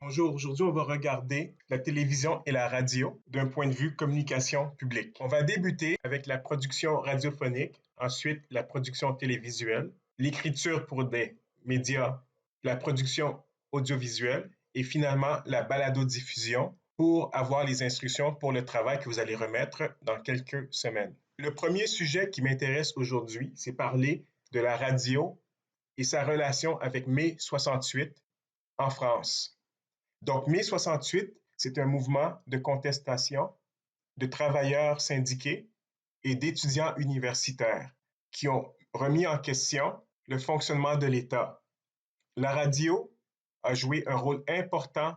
Bonjour, aujourd'hui on va regarder la télévision et la radio d'un point de vue communication publique. On va débuter avec la production radiophonique, ensuite la production télévisuelle, l'écriture pour des médias, la production audiovisuelle et finalement la balado-diffusion pour avoir les instructions pour le travail que vous allez remettre dans quelques semaines. Le premier sujet qui m'intéresse aujourd'hui, c'est parler de la radio et sa relation avec mai 68 en France. Donc, mai 68, c'est un mouvement de contestation de travailleurs syndiqués et d'étudiants universitaires qui ont remis en question le fonctionnement de l'État. La radio a joué un rôle important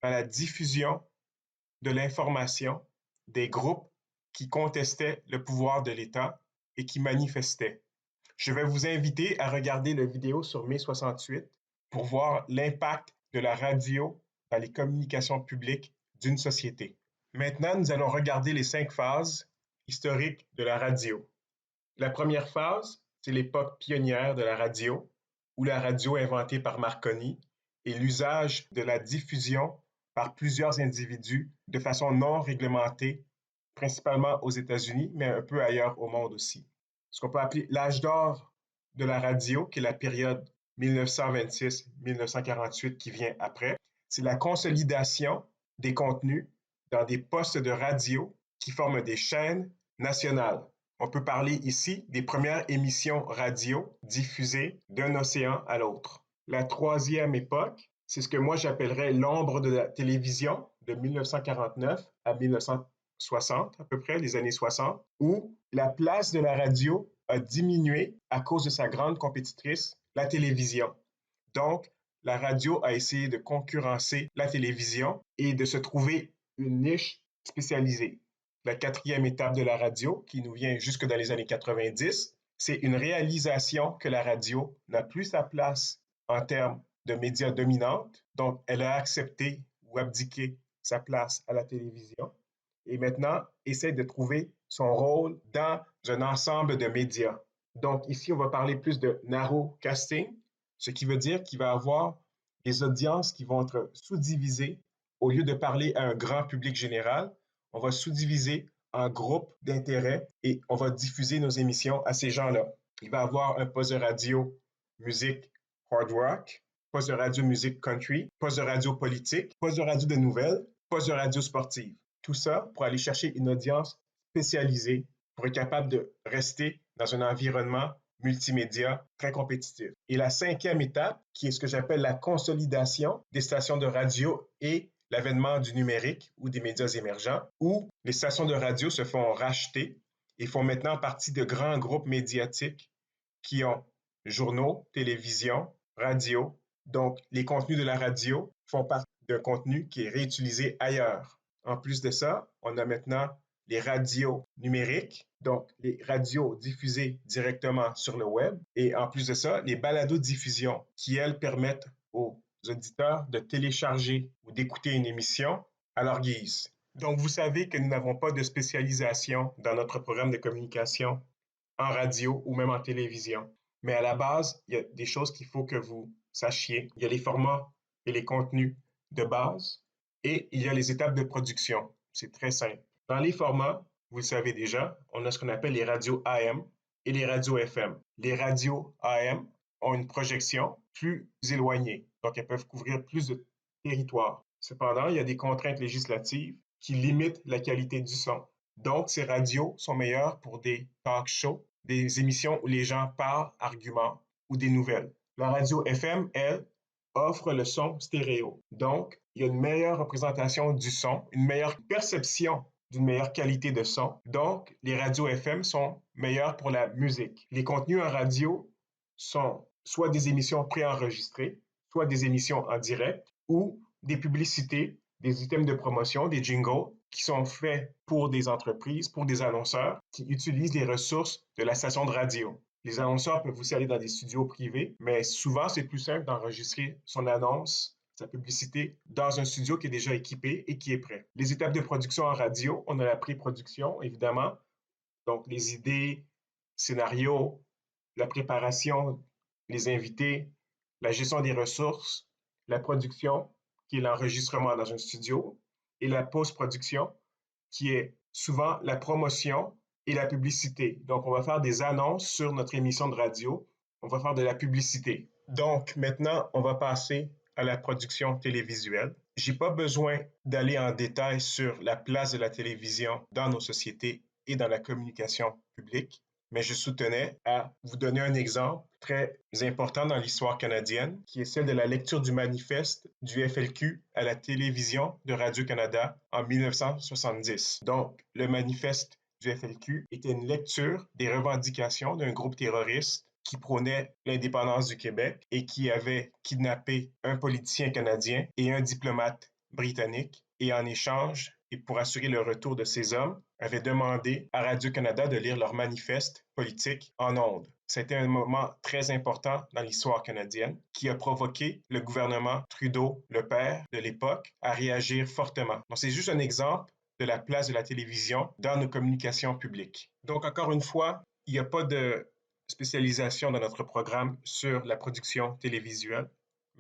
dans la diffusion de l'information des groupes qui contestaient le pouvoir de l'État et qui manifestaient. Je vais vous inviter à regarder la vidéo sur mai 68 pour voir l'impact de la radio dans les communications publiques d'une société. Maintenant, nous allons regarder les 5 phases historiques de la radio. La première phase, c'est l'époque pionnière de la radio, où la radio inventée par Marconi et l'usage de la diffusion par plusieurs individus de façon non réglementée, principalement aux États-Unis, mais un peu ailleurs au monde aussi. Ce qu'on peut appeler l'âge d'or de la radio, qui est la période 1926-1948 qui vient après, c'est la consolidation des contenus dans des postes de radio qui forment des chaînes nationales. On peut parler ici des premières émissions radio diffusées d'un océan à l'autre. La troisième époque, c'est ce que moi j'appellerais l'ombre de la télévision de 1949 à 1960, à peu près, les années 60, où la place de la radio a diminué à cause de sa grande compétitrice, la télévision. Donc, la radio a essayé de concurrencer la télévision et de se trouver une niche spécialisée. La quatrième étape de la radio, qui nous vient jusque dans les années 90, c'est une réalisation que la radio n'a plus sa place en termes de médias dominantes, donc elle a accepté ou abdiqué sa place à la télévision et maintenant essaie de trouver son rôle dans un ensemble de médias. Donc ici, on va parler plus de narrowcasting, ce qui veut dire qu'il va y avoir des audiences qui vont être sous-divisées. Au lieu de parler à un grand public général, on va sous-diviser en groupes d'intérêt et on va diffuser nos émissions à ces gens-là. Il va y avoir un poste de radio musique hard rock, poste de radio musique country, poste de radio politique, poste de radio de nouvelles, poste de radio sportive. Tout ça pour aller chercher une audience spécialisée pour être capable de rester dans un environnement multimédia très compétitif. Et la cinquième étape, qui est ce que j'appelle la consolidation des stations de radio et l'avènement du numérique ou des médias émergents, où les stations de radio se font racheter et font maintenant partie de grands groupes médiatiques qui ont journaux, télévision, radio. Donc, les contenus de la radio font partie d'un contenu qui est réutilisé ailleurs. En plus de ça, on a maintenant les radios numériques, donc les radios diffusées directement sur le web. Et en plus de ça, les balados-diffusions qui, elles, permettent aux auditeurs de télécharger ou d'écouter une émission à leur guise. Donc, vous savez que nous n'avons pas de spécialisation dans notre programme de communication en radio ou même en télévision. Mais à la base, il y a des choses qu'il faut que vous sachiez. Il y a les formats et les contenus de base et il y a les étapes de production. C'est très simple. Dans les formats, vous le savez déjà, on a ce qu'on appelle les radios AM et les radios FM. Les radios AM ont une projection plus éloignée, donc elles peuvent couvrir plus de territoire. Cependant, il y a des contraintes législatives qui limitent la qualité du son. Donc, ces radios sont meilleures pour des talk shows, des émissions où les gens parlent, argumentent ou des nouvelles. La radio FM, elle, offre le son stéréo. Donc, il y a une meilleure représentation du son, une meilleure perception d'une meilleure qualité de son. Donc, les radios FM sont meilleures pour la musique. Les contenus en radio sont soit des émissions préenregistrées, soit des émissions en direct ou des publicités, des items de promotion, des jingles qui sont faits pour des entreprises, pour des annonceurs qui utilisent les ressources de la station de radio. Les annonceurs peuvent aussi aller dans des studios privés, mais souvent, c'est plus simple d'enregistrer son annonce, sa publicité, dans un studio qui est déjà équipé et qui est prêt. Les étapes de production en radio, on a la pré-production, évidemment, donc les idées, scénarios, la préparation, les invités, la gestion des ressources, la production qui est l'enregistrement dans un studio, et la post-production, qui est souvent la promotion et la publicité. Donc, on va faire des annonces sur notre émission de radio. On va faire de la publicité. Donc, maintenant, on va passer à la production télévisuelle. J'ai pas besoin d'aller en détail sur la place de la télévision dans nos sociétés et dans la communication publique, mais je soutenais à vous donner un exemple très important dans l'histoire canadienne, qui est celle de la lecture du manifeste du FLQ à la télévision de Radio-Canada en 1970. Donc, le manifeste du FLQ était une lecture des revendications d'un groupe terroriste qui prônait l'indépendance du Québec et qui avait kidnappé un politicien canadien et un diplomate britannique. Et en échange, et pour assurer le retour de ces hommes, avait demandé à Radio-Canada de lire leur manifeste politique en ondes. C'était un moment très important dans l'histoire canadienne qui a provoqué le gouvernement Trudeau, le père de l'époque, à réagir fortement. Donc, c'est juste un exemple de la place de la télévision dans nos communications publiques. Donc, encore une fois, il n'y a pas de spécialisation dans notre programme sur la production télévisuelle.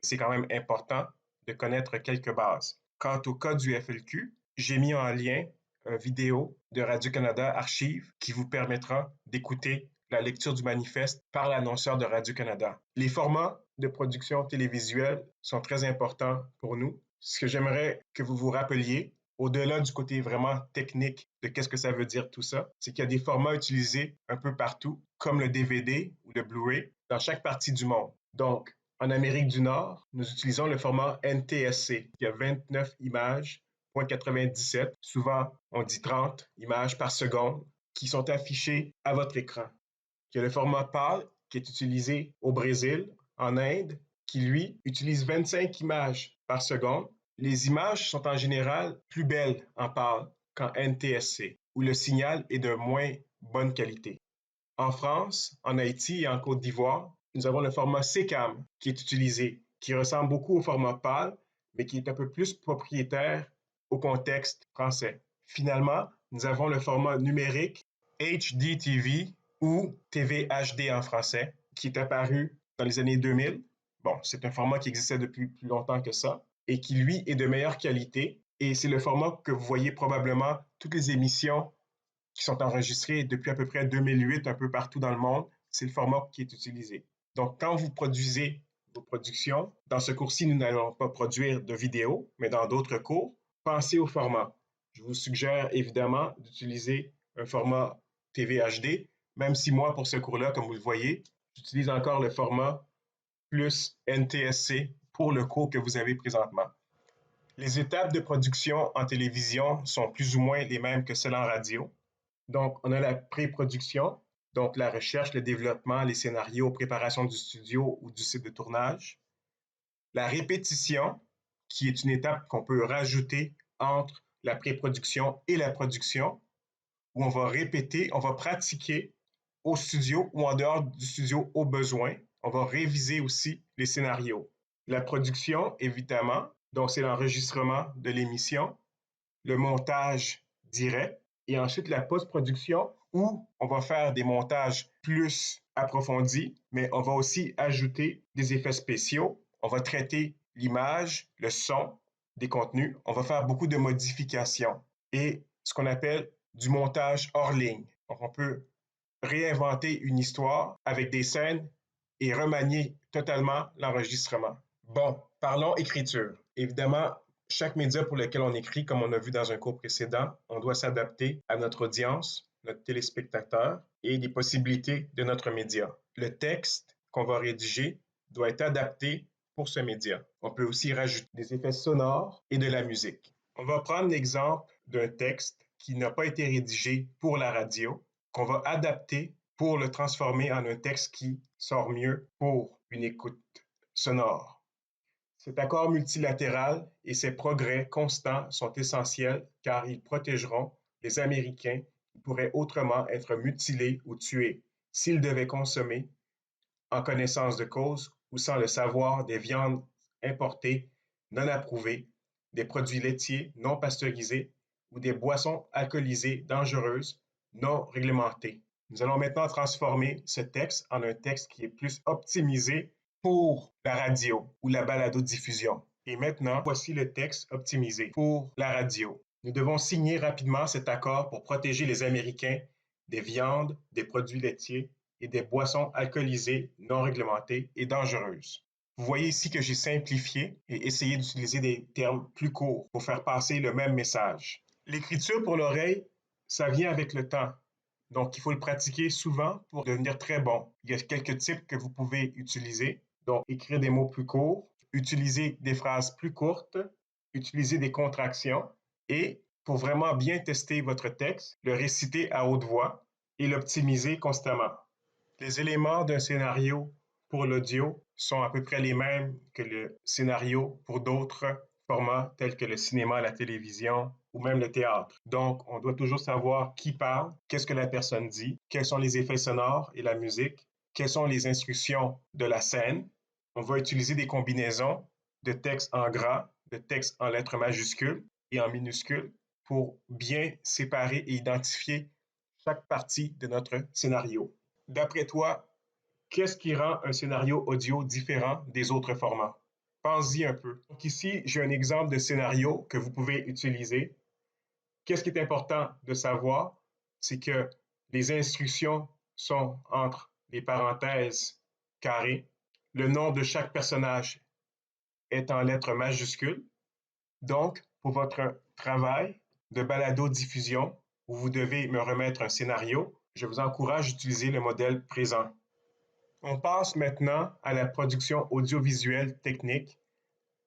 C'est quand même important de connaître quelques bases. Quant au cas du FLQ, j'ai mis en lien une vidéo de Radio-Canada Archives qui vous permettra d'écouter la lecture du manifeste par l'annonceur de Radio-Canada. Les formats de production télévisuelle sont très importants pour nous. Ce que j'aimerais que vous vous rappeliez, au-delà du côté vraiment technique de qu'est-ce que ça veut dire tout ça, c'est qu'il y a des formats utilisés un peu partout, comme le DVD ou le Blu-ray, dans chaque partie du monde. Donc, en Amérique du Nord, nous utilisons le format NTSC, qui a 29 images, 0.97, souvent on dit 30 images par seconde, qui sont affichées à votre écran. Il y a le format PAL, qui est utilisé au Brésil, en Inde, qui lui utilise 25 images par seconde. Les images sont en général plus belles en PAL qu'en NTSC, où le signal est de moins bonne qualité. En France, en Haïti et en Côte d'Ivoire, nous avons le format SECAM qui est utilisé, qui ressemble beaucoup au format PAL, mais qui est un peu plus propriétaire au contexte français. Finalement, nous avons le format numérique HDTV ou TV HD en français, qui est apparu dans les années 2000. Bon, c'est un format qui existait depuis plus longtemps que ça et qui, lui, est de meilleure qualité. Et c'est le format que vous voyez probablement toutes les émissions qui sont enregistrées depuis à peu près 2008 un peu partout dans le monde. C'est le format qui est utilisé. Donc, quand vous produisez vos productions, dans ce cours-ci, nous n'allons pas produire de vidéos, mais dans d'autres cours, pensez au format. Je vous suggère évidemment d'utiliser un format TV HD, même si moi, pour ce cours-là, comme vous le voyez, j'utilise encore le format plus NTSC pour le cours que vous avez présentement. Les étapes de production en télévision sont plus ou moins les mêmes que celles en radio. Donc, on a la pré-production, donc la recherche, le développement, les scénarios, préparation du studio ou du site de tournage. La répétition, qui est une étape qu'on peut rajouter entre la pré-production et la production, où on va répéter, on va pratiquer au studio ou en dehors du studio au besoin. On va réviser aussi les scénarios. La production, évidemment, donc c'est l'enregistrement de l'émission, le montage direct et ensuite la post-production où on va faire des montages plus approfondis, mais on va aussi ajouter des effets spéciaux. On va traiter l'image, le son, des contenus. On va faire beaucoup de modifications et ce qu'on appelle du montage hors ligne. Donc, on peut réinventer une histoire avec des scènes et remanier totalement l'enregistrement. Bon, parlons écriture. Évidemment, chaque média pour lequel on écrit, comme on a vu dans un cours précédent, on doit s'adapter à notre audience, notre téléspectateur et les possibilités de notre média. Le texte qu'on va rédiger doit être adapté pour ce média. On peut aussi rajouter des effets sonores et de la musique. On va prendre l'exemple d'un texte qui n'a pas été rédigé pour la radio, qu'on va adapter pour le transformer en un texte qui sort mieux pour une écoute sonore. Cet accord multilatéral et ses progrès constants sont essentiels car ils protégeront les Américains qui pourraient autrement être mutilés ou tués s'ils devaient consommer, en connaissance de cause ou sans le savoir, des viandes importées non approuvées, des produits laitiers non pasteurisés ou des boissons alcoolisées dangereuses non réglementées. Nous allons maintenant transformer ce texte en un texte qui est plus optimisé pour la radio ou la balado-diffusion. Et maintenant, voici le texte optimisé pour la radio. Nous devons signer rapidement cet accord pour protéger les Américains des viandes, des produits laitiers et des boissons alcoolisées non réglementées et dangereuses. Vous voyez ici que j'ai simplifié et essayé d'utiliser des termes plus courts pour faire passer le même message. L'écriture pour l'oreille, ça vient avec le temps. Donc, il faut le pratiquer souvent pour devenir très bon. Il y a quelques types que vous pouvez utiliser. Donc, écrire des mots plus courts, utiliser des phrases plus courtes, utiliser des contractions et, pour vraiment bien tester votre texte, le réciter à haute voix et l'optimiser constamment. Les éléments d'un scénario pour l'audio sont à peu près les mêmes que le scénario pour d'autres formats tels que le cinéma, la télévision ou même le théâtre. Donc, on doit toujours savoir qui parle, qu'est-ce que la personne dit, quels sont les effets sonores et la musique, quelles sont les instructions de la scène. On va utiliser des combinaisons de texte en gras, de texte en lettres majuscules et en minuscules pour bien séparer et identifier chaque partie de notre scénario. D'après toi, qu'est-ce qui rend un scénario audio différent des autres formats? Pense-y un peu. Donc ici, j'ai un exemple de scénario que vous pouvez utiliser. Qu'est-ce qui est important de savoir? C'est que les instructions sont entre les parenthèses carrées. Le nom de chaque personnage est en lettres majuscules. Donc, pour votre travail de balado-diffusion, où vous devez me remettre un scénario, je vous encourage d'utiliser le modèle présent. On passe maintenant à la production audiovisuelle technique,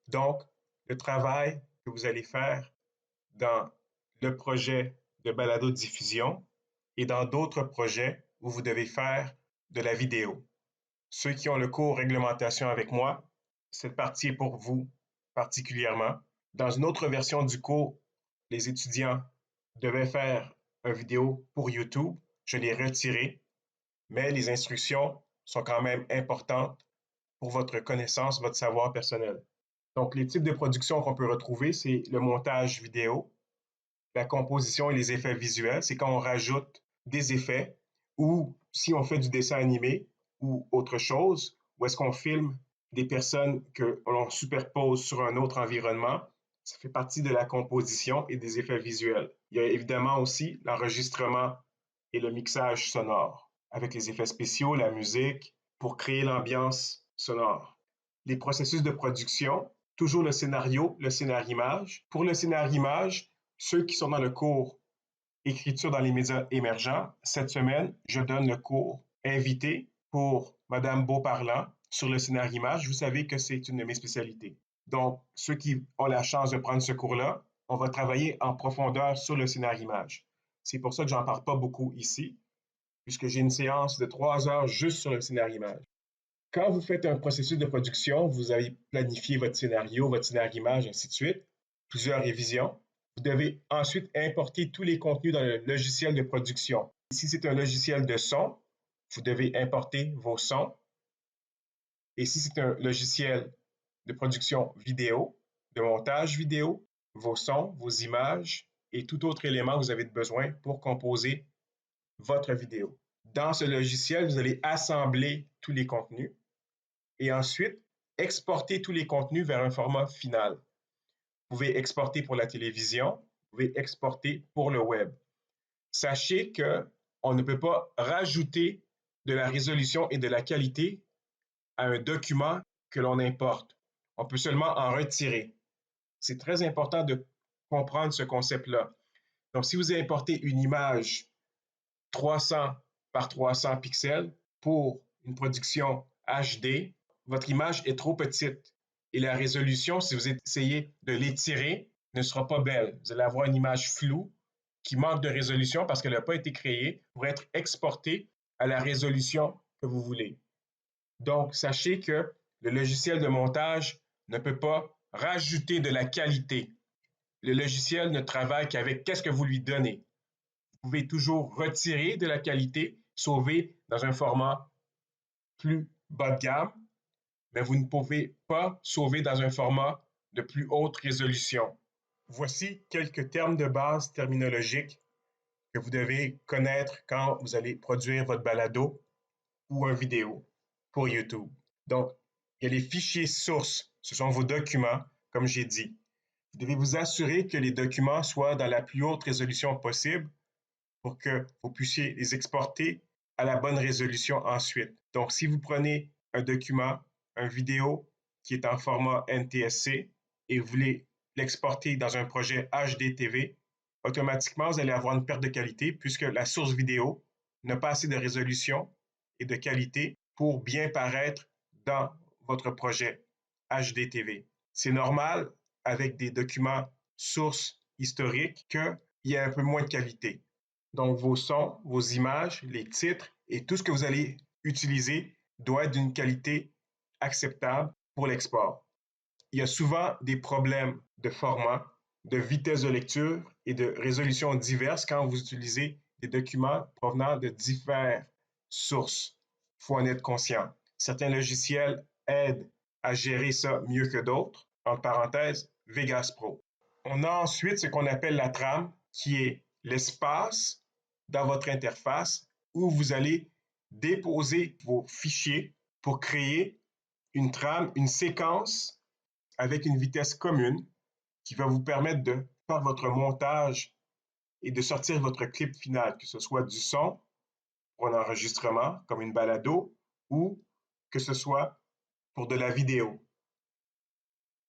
donc le travail que vous allez faire dans le projet de balado-diffusion et dans d'autres projets où vous devez faire de la vidéo. Ceux qui ont le cours réglementation avec moi, cette partie est pour vous particulièrement. Dans une autre version du cours, les étudiants devaient faire une vidéo pour YouTube. Je l'ai retiré, mais les instructions sont quand même importantes pour votre connaissance, votre savoir personnel. Donc, les types de production qu'on peut retrouver, c'est le montage vidéo, la composition et les effets visuels. C'est quand on rajoute des effets ou si on fait du dessin animé ou autre chose, ou est-ce qu'on filme des personnes que l'on superpose sur un autre environnement. Ça fait partie de la composition et des effets visuels. Il y a évidemment aussi l'enregistrement et le mixage sonore, avec les effets spéciaux, la musique, pour créer l'ambiance sonore. Les processus de production, toujours le scénario, le scénarimage. Pour le scénarimage, ceux qui sont dans le cours Écriture dans les médias émergents, cette semaine, je donne le cours invité pour Madame Beauparlant sur le scénarimage. Vous savez que c'est une de mes spécialités. Donc, ceux qui ont la chance de prendre ce cours-là, on va travailler en profondeur sur le scénarimage. C'est pour ça que j'en parle pas beaucoup ici, puisque j'ai une séance de 3 heures juste sur le scénarimage. Quand vous faites un processus de production, vous avez planifié votre scénario, votre scénarimage, ainsi de suite, plusieurs révisions. Vous devez ensuite importer tous les contenus dans le logiciel de production. Si c'est un logiciel de son, vous devez importer vos sons. Et si c'est un logiciel de production vidéo, de montage vidéo, vos sons, vos images et tout autre élément que vous avez besoin pour composer votre vidéo. Dans ce logiciel, vous allez assembler tous les contenus et ensuite exporter tous les contenus vers un format final. Vous pouvez exporter pour la télévision, vous pouvez exporter pour le web. Sachez qu'on ne peut pas rajouter de la résolution et de la qualité à un document que l'on importe. On peut seulement en retirer. C'est très important de comprendre ce concept-là. Donc, si vous importez une image 300 par 300 pixels pour une production HD, votre image est trop petite. Et la résolution, si vous essayez de l'étirer, ne sera pas belle. Vous allez avoir une image floue qui manque de résolution parce qu'elle n'a pas été créée pour être exportée à la résolution que vous voulez. Donc, sachez que le logiciel de montage ne peut pas rajouter de la qualité. Le logiciel ne travaille qu'avec qu'est-ce que vous lui donnez. Vous pouvez toujours retirer de la qualité, sauver dans un format plus bas de gamme, mais vous ne pouvez pas sauver dans un format de plus haute résolution. Voici quelques termes de base terminologiques que vous devez connaître quand vous allez produire votre balado ou une vidéo pour YouTube. Donc, il y a les fichiers sources, ce sont vos documents, comme j'ai dit. Vous devez vous assurer que les documents soient dans la plus haute résolution possible pour que vous puissiez les exporter à la bonne résolution ensuite. Donc, si vous prenez un document, une vidéo qui est en format NTSC et vous voulez l'exporter dans un projet HDTV, automatiquement, vous allez avoir une perte de qualité puisque la source vidéo n'a pas assez de résolution et de qualité pour bien paraître dans votre projet HDTV. C'est normal avec des documents sources historiques qu'il y ait un peu moins de qualité. Donc, vos sons, vos images, les titres et tout ce que vous allez utiliser doit être d'une qualité acceptable pour l'export. Il y a souvent des problèmes de format, de vitesse de lecture et de résolution diverses quand vous utilisez des documents provenant de diverses sources. Il faut en être conscient. Certains logiciels aident à gérer ça mieux que d'autres. Entre parenthèses, Vegas Pro. On a ensuite ce qu'on appelle la trame, qui est l'espace dans votre interface où vous allez déposer vos fichiers pour créer une trame, une séquence avec une vitesse commune qui va vous permettre de faire votre montage et de sortir votre clip final, que ce soit du son pour un enregistrement comme une balado ou que ce soit pour de la vidéo.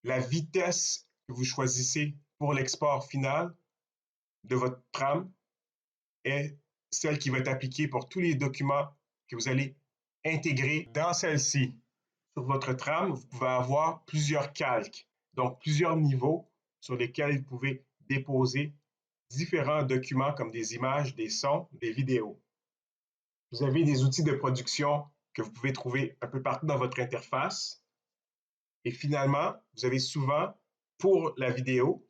La vitesse que vous choisissez pour l'export final de votre trame est celle qui va être appliquée pour tous les documents que vous allez intégrer dans celle-ci. Sur votre trame, vous pouvez avoir plusieurs calques, donc plusieurs niveaux sur lesquels vous pouvez déposer différents documents comme des images, des sons, des vidéos. Vous avez des outils de production que vous pouvez trouver un peu partout dans votre interface. Et finalement, vous avez souvent pour la vidéo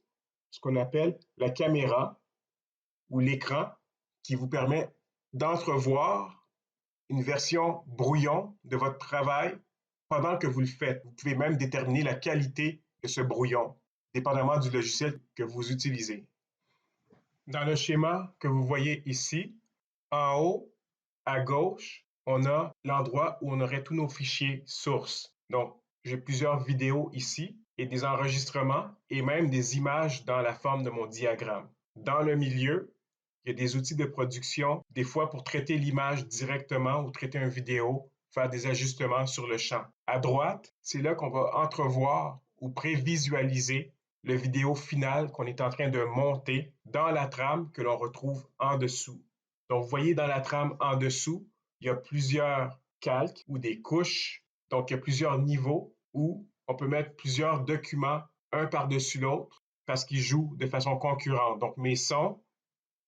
ce qu'on appelle la caméra ou l'écran qui vous permet d'entrevoir une version brouillon de votre travail pendant que vous le faites. Vous pouvez même déterminer la qualité de ce brouillon, dépendamment du logiciel que vous utilisez. Dans le schéma que vous voyez ici, en haut, à gauche, on a l'endroit où on aurait tous nos fichiers sources. Donc, j'ai plusieurs vidéos ici et des enregistrements et même des images dans la forme de mon diagramme. Dans le milieu, il y a des outils de production, des fois pour traiter l'image directement ou traiter une vidéo, faire des ajustements sur le champ. À droite, c'est là qu'on va entrevoir ou prévisualiser le vidéo final qu'on est en train de monter dans la trame que l'on retrouve en dessous. Donc, vous voyez dans la trame en dessous, il y a plusieurs calques ou des couches. Donc, il y a plusieurs niveaux où on peut mettre plusieurs documents un par-dessus l'autre parce qu'ils jouent de façon concurrente. Donc, mes sons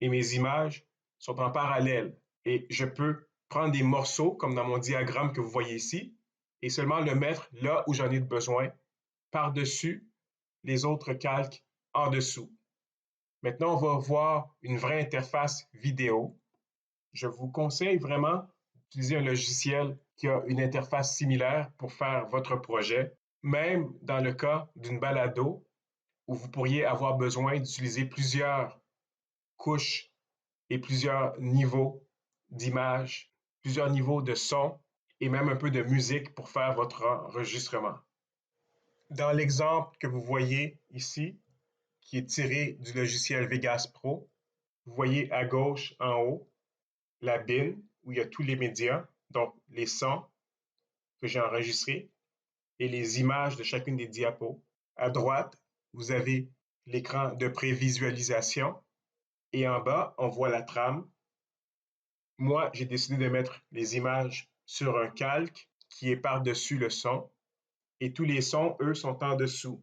et mes images sont en parallèle et je peux prendre des morceaux comme dans mon diagramme que vous voyez ici et seulement le mettre là où j'en ai besoin par-dessus les autres calques en dessous. Maintenant, on va voir une vraie interface vidéo. Je vous conseille vraiment d'utiliser un logiciel qui a une interface similaire pour faire votre projet, même dans le cas d'une balado où vous pourriez avoir besoin d'utiliser plusieurs couches et plusieurs niveaux d'image, plusieurs niveaux de son et même un peu de musique pour faire votre enregistrement. Dans l'exemple que vous voyez ici, qui est tiré du logiciel Vegas Pro, vous voyez à gauche en haut la bin où il y a tous les médias, donc les sons que j'ai enregistrés et les images de chacune des diapos. À droite, vous avez l'écran de prévisualisation et en bas, on voit la trame. Moi, j'ai décidé de mettre les images sur un calque qui est par-dessus le son et tous les sons, eux, sont en dessous,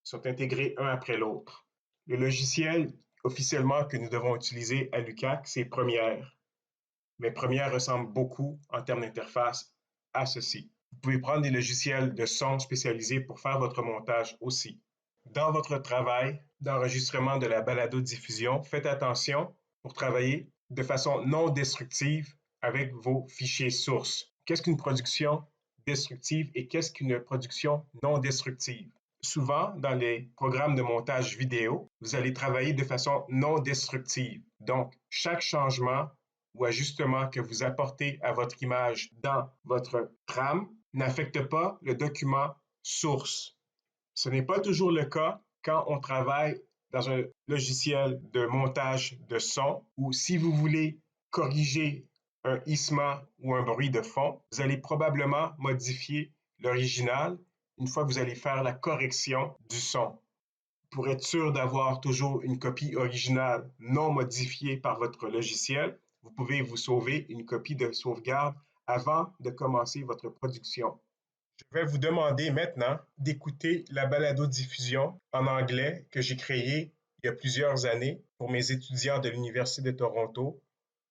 sont intégrés un après l'autre. Le logiciel officiellement que nous devons utiliser à l'UQAC, c'est Premiere. Mais Premiere ressemble beaucoup en termes d'interface à ceci. Vous pouvez prendre des logiciels de son spécialisés pour faire votre montage aussi. Dans votre travail d'enregistrement de la balado-diffusion, faites attention pour travailler de façon non destructive avec vos fichiers sources. Qu'est-ce qu'une production destructive et qu'est-ce qu'une production non destructive? Souvent, dans les programmes de montage vidéo, vous allez travailler de façon non destructive. Donc, chaque changement ou ajustement que vous apportez à votre image dans votre trame n'affecte pas le document source. Ce n'est pas toujours le cas quand on travaille dans un logiciel de montage de son ou si vous voulez corriger un hissement ou un bruit de fond, vous allez probablement modifier l'original une fois que vous allez faire la correction du son. Pour être sûr d'avoir toujours une copie originale non modifiée par votre logiciel, vous pouvez vous sauver une copie de sauvegarde avant de commencer votre production. Je vais vous demander maintenant d'écouter la balado-diffusion en anglais que j'ai créée il y a plusieurs années pour mes étudiants de l'Université de Toronto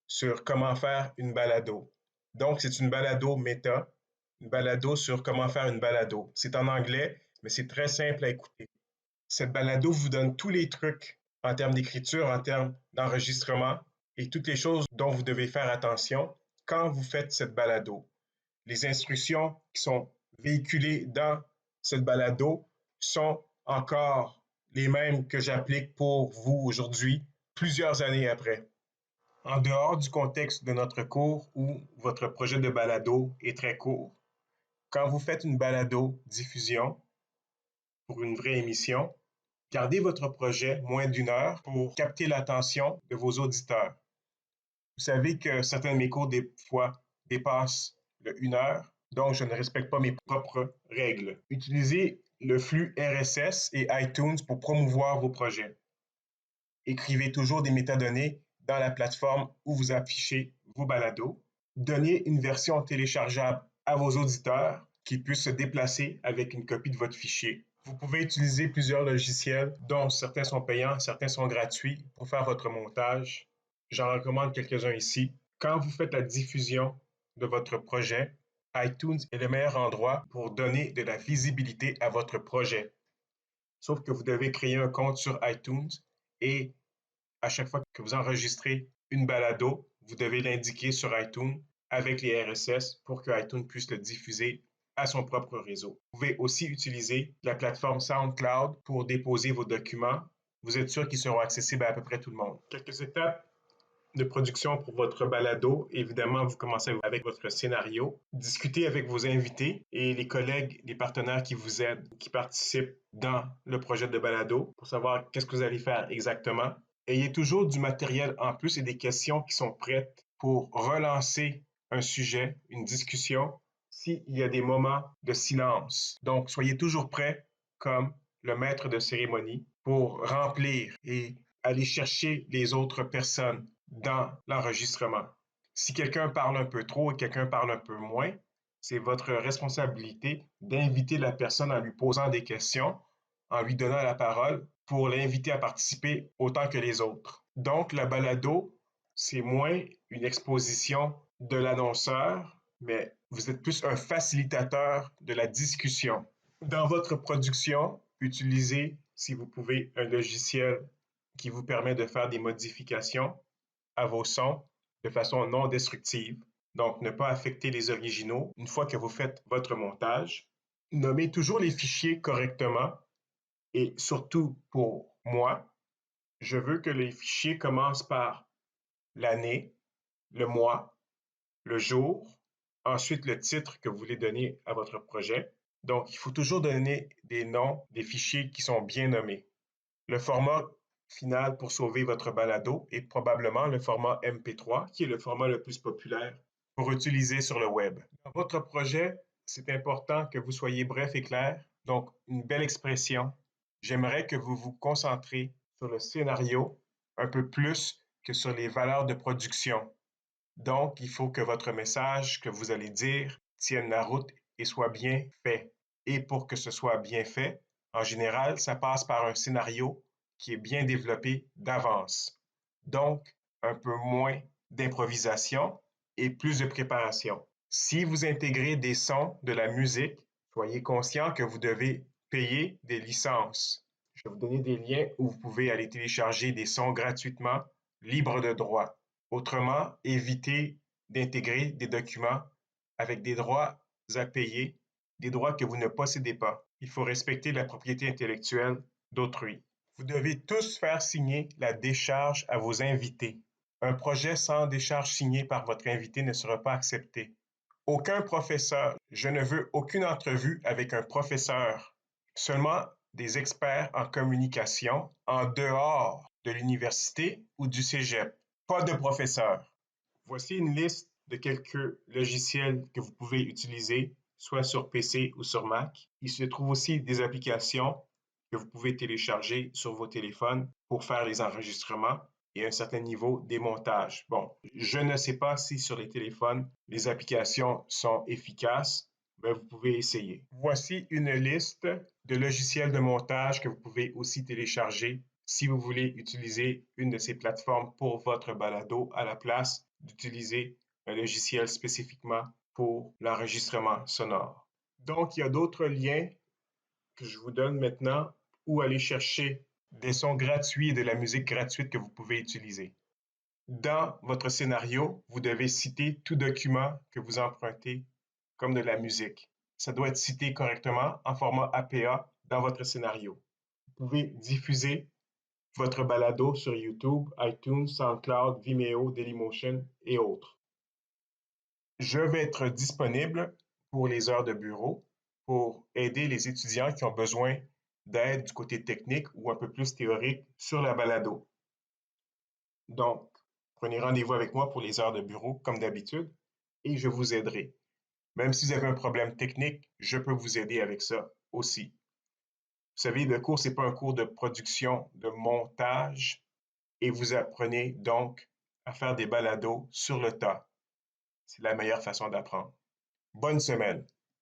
sur comment faire une balado. Donc, c'est une balado méta, une balado sur comment faire une balado. C'est en anglais, mais c'est très simple à écouter. Cette balado vous donne tous les trucs en termes d'écriture, en termes d'enregistrement et toutes les choses dont vous devez faire attention quand vous faites cette balado. Les instructions qui sont véhiculées dans cette balado sont encore les mêmes que j'applique pour vous aujourd'hui, plusieurs années après. En dehors du contexte de notre cours où votre projet de balado est très court, quand vous faites une balado diffusion pour une vraie émission, gardez votre projet moins d'1 heure pour capter l'attention de vos auditeurs. Vous savez que certains de mes cours, des fois, dépassent le 1 heure, donc je ne respecte pas mes propres règles. Utilisez le flux RSS et iTunes pour promouvoir vos projets. Écrivez toujours des métadonnées dans la plateforme où vous affichez vos balados. Donnez une version téléchargeable à vos auditeurs qui puissent se déplacer avec une copie de votre fichier. Vous pouvez utiliser plusieurs logiciels, dont certains sont payants, certains sont gratuits pour faire votre montage. J'en recommande quelques-uns ici. Quand vous faites la diffusion de votre projet, iTunes est le meilleur endroit pour donner de la visibilité à votre projet. Sauf que vous devez créer un compte sur iTunes et à chaque fois que vous enregistrez une balado, vous devez l'indiquer sur iTunes avec les RSS pour que iTunes puisse le diffuser à son propre réseau. Vous pouvez aussi utiliser la plateforme SoundCloud pour déposer vos documents. Vous êtes sûr qu'ils seront accessibles à peu près tout le monde. Quelques étapes de production pour votre balado. Évidemment, vous commencez avec votre scénario. Discutez avec vos invités et les collègues, les partenaires qui vous aident, qui participent dans le projet de balado pour savoir qu'est-ce que vous allez faire exactement. Ayez toujours du matériel en plus et des questions qui sont prêtes pour relancer un sujet, une discussion, s'il y a des moments de silence. Donc, soyez toujours prêts comme le maître de cérémonie pour remplir et aller chercher les autres personnes dans l'enregistrement. Si quelqu'un parle un peu trop et quelqu'un parle un peu moins, c'est votre responsabilité d'inviter la personne en lui posant des questions, en lui donnant la parole pour l'inviter à participer autant que les autres. Donc, la balado, c'est moins une exposition de l'annonceur, mais vous êtes plus un facilitateur de la discussion. Dans votre production, utilisez, si vous pouvez, un logiciel qui vous permet de faire des modifications à vos sons de façon non destructive. Donc, ne pas affecter les originaux une fois que vous faites votre montage. Nommez toujours les fichiers correctement et surtout pour moi, je veux que les fichiers commencent par l'année, le mois, le jour, ensuite le titre que vous voulez donner à votre projet. Donc, il faut toujours donner des noms des fichiers qui sont bien nommés. Le format final pour sauver votre balado est probablement le format MP3, qui est le format le plus populaire pour utiliser sur le web. Dans votre projet, c'est important que vous soyez bref et clair, donc une belle expression. J'aimerais que vous vous concentrez sur le scénario un peu plus que sur les valeurs de production. Donc, il faut que votre message que vous allez dire tienne la route et soit bien fait. Et pour que ce soit bien fait, en général, ça passe par un scénario qui est bien développé d'avance. Donc, un peu moins d'improvisation et plus de préparation. Si vous intégrez des sons de la musique, soyez conscient que vous devez payer des licences. Je vais vous donner des liens où vous pouvez aller télécharger des sons gratuitement, libres de droit. Autrement, évitez d'intégrer des documents avec des droits à payer, des droits que vous ne possédez pas. Il faut respecter la propriété intellectuelle d'autrui. Vous devez tous faire signer la décharge à vos invités. Un projet sans décharge signée par votre invité ne sera pas accepté. Aucun professeur, je ne veux aucune entrevue avec un professeur. Seulement des experts en communication en dehors de l'université ou du cégep. Pas de professeurs. Voici une liste de quelques logiciels que vous pouvez utiliser, soit sur PC ou sur Mac. Il se trouve aussi des applications que vous pouvez télécharger sur vos téléphones pour faire les enregistrements et à un certain niveau des montages. Bon, je ne sais pas si sur les téléphones, les applications sont efficaces, mais vous pouvez essayer. Voici une liste de logiciels de montage que vous pouvez aussi télécharger si vous voulez utiliser une de ces plateformes pour votre balado à la place d'utiliser un logiciel spécifiquement pour l'enregistrement sonore. Donc, il y a d'autres liens que je vous donne maintenant où aller chercher des sons gratuits et de la musique gratuite que vous pouvez utiliser. Dans votre scénario, vous devez citer tout document que vous empruntez comme de la musique. Ça doit être cité correctement en format APA dans votre scénario. Vous pouvez diffuser votre balado sur YouTube, iTunes, SoundCloud, Vimeo, Dailymotion et autres. Je vais être disponible pour les heures de bureau pour aider les étudiants qui ont besoin d'aide du côté technique ou un peu plus théorique sur la balado. Donc, prenez rendez-vous avec moi pour les heures de bureau comme d'habitude et je vous aiderai. Même si vous avez un problème technique, je peux vous aider avec ça aussi. Vous savez, le cours, ce n'est pas un cours de production, de montage, et vous apprenez donc à faire des balados sur le tas. C'est la meilleure façon d'apprendre. Bonne semaine!